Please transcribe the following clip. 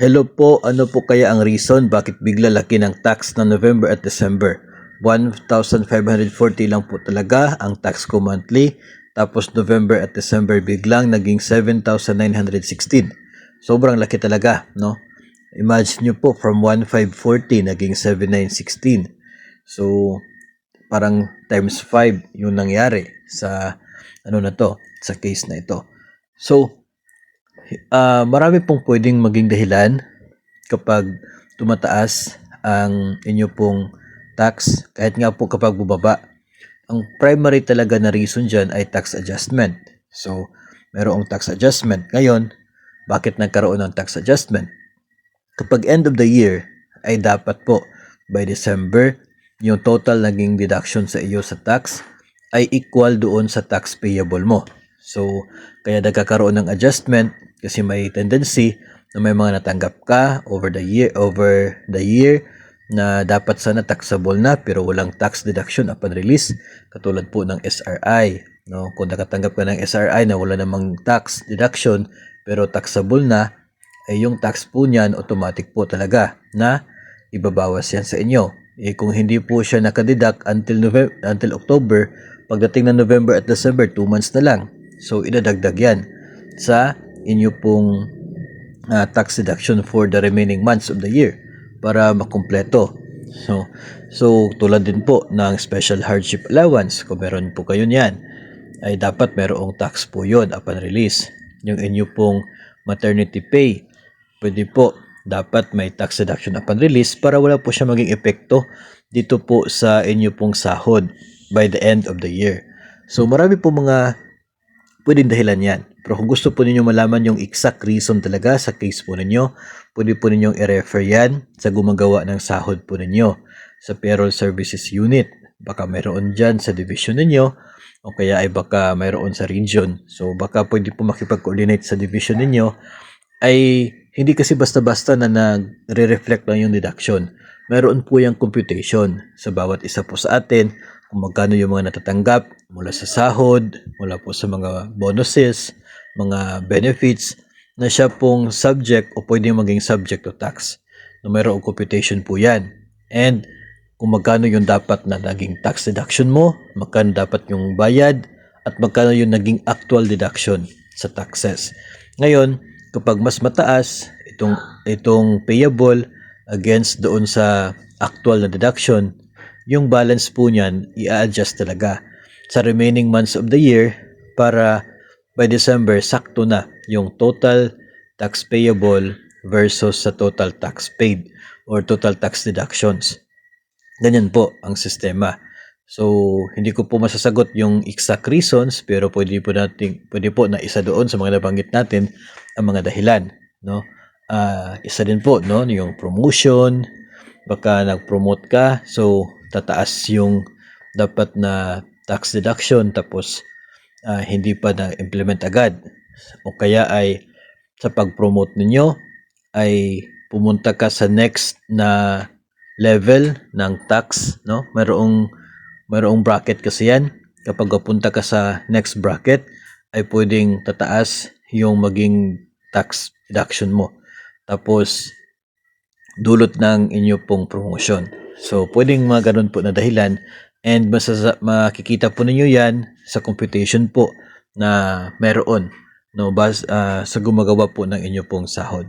Hello po, ano po kaya ang reason bakit bigla laki ng tax na November at December? 1,540 lang po talaga ang tax ko monthly. Tapos November at December biglang naging 7,916. Sobrang laki talaga, no? Imagine nyo po, from 1,540 naging 7,916. So, parang times 5 yung nangyari sa sa case na ito. So, marami pong pwedeng maging dahilan kapag tumataas ang inyo pong tax, kahit nga po kapag bubaba. Ang primary talaga na reason dyan ay tax adjustment. So, mayroong tax adjustment. Ngayon, bakit nagkaroon ng tax adjustment? Kapag end of the year, ay dapat po by December, yung total naging deduction sa iyo sa tax ay equal doon sa tax payable mo. So, kaya nagkakaroon ng adjustment kasi may tendency na may mga natanggap ka over the year na dapat sana taxable na pero walang tax deduction upon release, katulad po ng SRI, no? Kung nakatanggap ka ng SRI na wala namang tax deduction pero taxable na, ay yung tax po niyan automatic po talaga na ibabawas yan sa inyo. Kung hindi po siya nakadeduct until October, pagdating ng November at December, 2 months na lang. So, idadagdag yan sa inyo pong tax deduction for the remaining months of the year para makumpleto. So tulad din po ng special hardship allowance, kung meron po kayo niyan, ay dapat merong tax po yun upon release. Yung inyo pong maternity pay, pwede po, dapat may tax deduction upon release para wala po siya maging epekto dito po sa inyo pong sahod by the end of the year. So marami po mga pwedeng dahilan yan. Pero kung gusto po ninyo malaman yung exact reason talaga sa case po ninyo, pwede po ninyong i-refer yan sa gumagawa ng sahod po ninyo sa Payroll Services Unit. Baka mayroon dyan sa division ninyo o kaya ay baka mayroon sa region. So baka pwede po makipag-coordinate sa division ninyo. Ay hindi kasi basta-basta na nagre-reflect lang yung deduction. Mayroon po yung computation sa bawat isa po sa atin kung magkano yung mga natatanggap mula sa sahod, mula po sa mga bonuses, mga benefits na siya pong subject o pwedeng maging subject to tax. No, mayroong computation po yan. And kung magkano yung dapat na naging tax deduction mo, magkano dapat yung bayad, at magkano yung naging actual deduction sa taxes. Ngayon, kapag mas mataas itong payable against doon sa actual na deduction, yung balance po niyan i-adjust talaga sa remaining months of the year para by December sakto na yung total tax payable versus sa total tax paid or total tax deductions. Ganyan po ang sistema. So, hindi ko po masasagot yung exact reasons, pero pwede po na isa doon sa mga nabanggit natin ang mga dahilan, no? Isa din po, no, yung promotion, baka nag-promote ka, so tataas yung dapat na tax deduction tapos hindi pa na-implement agad. O kaya ay sa pag-promote ninyo ay pumunta ka sa next na level ng tax, no? Mayroong bracket kasi yan. Kapag pupunta ka sa next bracket, ay pwedeng tataas yung maging tax deduction mo. Tapos, dulot ng inyo pong promotion. So, pwedeng mga ganun po na dahilan, and makikita po ninyo yan sa computation po na meron, no, sa gumagawa po ng inyo pong sahod.